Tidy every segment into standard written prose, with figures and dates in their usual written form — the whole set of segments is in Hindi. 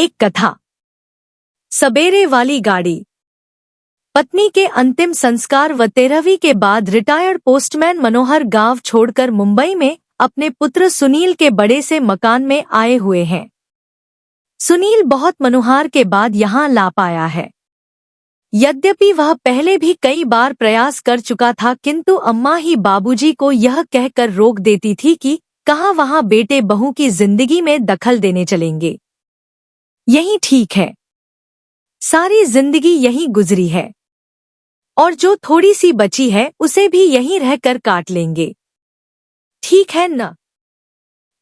एक कथा। सबेरे वाली गाड़ी। पत्नी के अंतिम संस्कार व 13वीं के बाद रिटायर्ड पोस्टमैन मनोहर गांव छोड़कर मुंबई में अपने पुत्र सुनील के बड़े से मकान में आए हुए हैं। सुनील बहुत मनोहर के बाद यहां ला पाया है। यद्यपि वह पहले भी कई बार प्रयास कर चुका था, किंतु अम्मा ही बाबूजी को यह कहकर रोक देती थी कि कहाँ वहां बेटे बहू की जिंदगी में दखल देने चलेंगे। यही ठीक है, सारी जिंदगी यही गुजरी है और जो थोड़ी सी बची है उसे भी यहीं रहकर काट लेंगे। ठीक है न?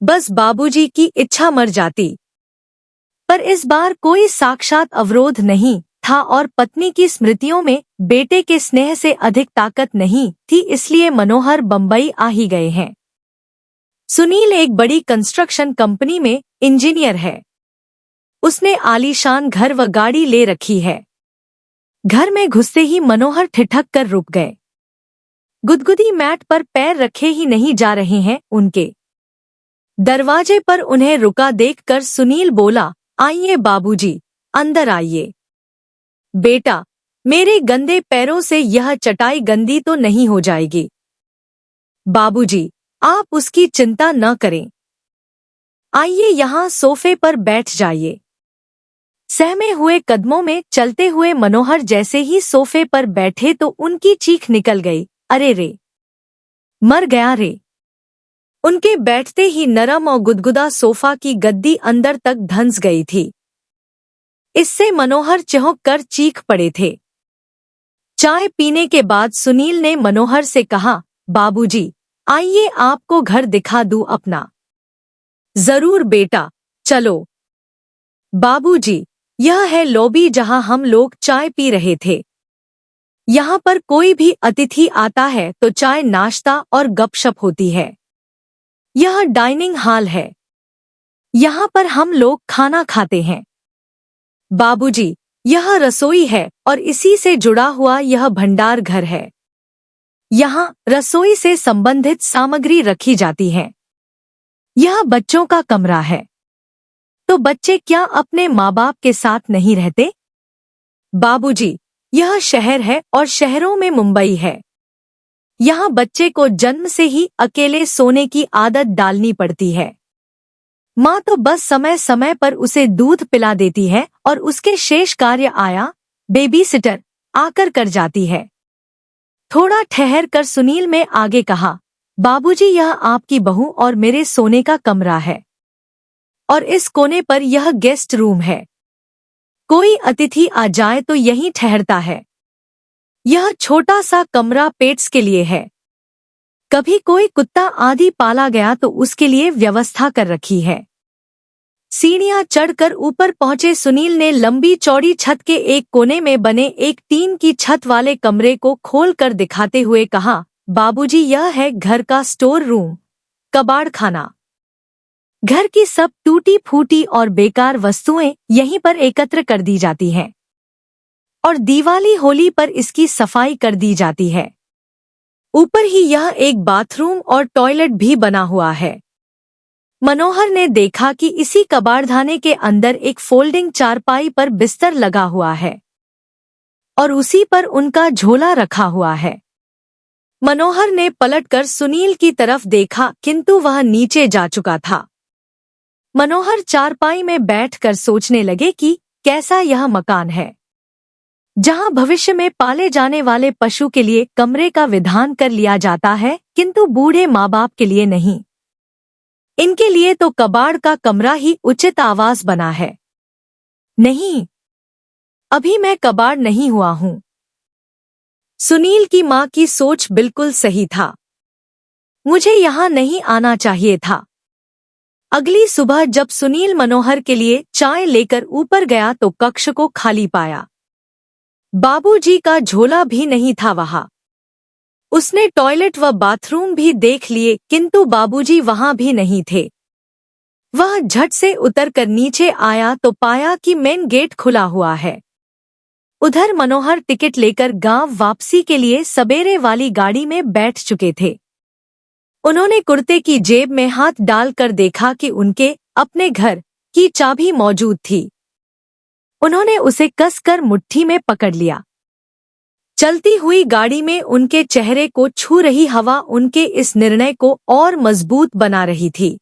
बस बाबूजी की इच्छा मर जाती। पर इस बार कोई साक्षात अवरोध नहीं था और पत्नी की स्मृतियों में बेटे के स्नेह से अधिक ताकत नहीं थी, इसलिए मनोहर बंबई आ ही गए हैं। सुनील एक बड़ी कंस्ट्रक्शन कंपनी में इंजीनियर है। उसने आलीशान घर व गाड़ी ले रखी है। घर में घुसते ही मनोहर ठिठक कर रुक गए। गुदगुदी मैट पर पैर रखे ही नहीं जा रहे हैं उनके। दरवाजे पर उन्हें रुका देखकर सुनील बोला, आइए बाबूजी, अंदर आइए। बेटा, मेरे गंदे पैरों से यह चटाई गंदी तो नहीं हो जाएगी? बाबूजी, आप उसकी चिंता न करें। आइए यहाँ सोफे पर बैठ जाइए। सहमे हुए कदमों में चलते हुए मनोहर जैसे ही सोफे पर बैठे तो उनकी चीख निकल गई, अरे रे, मर गया रे। उनके बैठते ही नरम और गुदगुदा सोफा की गद्दी अंदर तक धंस गई थी। इससे मनोहर चौंक कर चीख पड़े थे। चाय पीने के बाद सुनील ने मनोहर से कहा, बाबूजी, आइए आपको घर दिखा दूं अपना। जरूर बेटा, चलो। बाबूजी, यह है लॉबी जहां हम लोग चाय पी रहे थे। यहाँ पर कोई भी अतिथि आता है तो चाय नाश्ता और गपशप होती है। यह डाइनिंग हॉल है, यहाँ पर हम लोग खाना खाते हैं। बाबूजी, यह रसोई है और इसी से जुड़ा हुआ यह भंडार घर है। यहाँ रसोई से संबंधित सामग्री रखी जाती है। यह बच्चों का कमरा है। तो बच्चे क्या अपने माँ बाप के साथ नहीं रहते? बाबूजी, यह शहर है और शहरों में मुंबई है। यहाँ बच्चे को जन्म से ही अकेले सोने की आदत डालनी पड़ती है। माँ तो बस समय समय पर उसे दूध पिला देती है और उसके शेष कार्य आया बेबी सिटर आकर कर जाती है। थोड़ा ठहर कर सुनील में आगे कहा, बाबूजी, यह आपकी बहू और मेरे सोने का कमरा है और इस कोने पर यह गेस्ट रूम है। कोई अतिथि आ जाए तो यहीं ठहरता है। यह छोटा सा कमरा पेट्स के लिए है। कभी कोई कुत्ता आदि पाला गया तो उसके लिए व्यवस्था कर रखी है। सीढ़ियां चढ़कर ऊपर पहुंचे सुनील ने लंबी चौड़ी छत के एक कोने में बने एक टीन की छत वाले कमरे को खोल कर दिखाते हुए कहा, बाबूजी, यह है घर का स्टोर रूम, कबाड़ खाना। घर की सब टूटी फूटी और बेकार वस्तुएं यहीं पर एकत्र कर दी जाती हैं और दिवाली होली पर इसकी सफाई कर दी जाती है। ऊपर ही यह एक बाथरूम और टॉयलेट भी बना हुआ है। मनोहर ने देखा कि इसी कबाड़खाने के अंदर एक फोल्डिंग चारपाई पर बिस्तर लगा हुआ है और उसी पर उनका झोला रखा हुआ है। मनोहर ने पलटकर सुनील की तरफ देखा, किंतु वह नीचे जा चुका था। मनोहर चारपाई में बैठकर सोचने लगे कि कैसा यह मकान है, जहां भविष्य में पाले जाने वाले पशु के लिए कमरे का विधान कर लिया जाता है, किंतु बूढ़े माँ बाप के लिए नहीं। इनके लिए तो कबाड़ का कमरा ही उचित आवास बना है। नहीं, अभी मैं कबाड़ नहीं हुआ हूँ। सुनील की माँ की सोच बिल्कुल सही था। मुझे यहाँ नहीं आना चाहिए था। अगली सुबह जब सुनील मनोहर के लिए चाय लेकर ऊपर गया तो कक्ष को खाली पाया। बाबूजी का झोला भी नहीं था वहां। उसने टॉयलेट व बाथरूम भी देख लिए, किंतु बाबूजी वहां भी नहीं थे। वह झट से उतरकर नीचे आया तो पाया कि मेन गेट खुला हुआ है। उधर मनोहर टिकट लेकर गांव वापसी के लिए सबेरे वाली गाड़ी में बैठ चुके थे। उन्होंने कुर्ते की जेब में हाथ डालकर देखा कि उनके अपने घर की चाबी मौजूद थी, उन्होंने उसे कसकर मुट्ठी में पकड़ लिया। चलती हुई गाड़ी में उनके चेहरे को छू रही हवा उनके इस निर्णय को और मजबूत बना रही थी।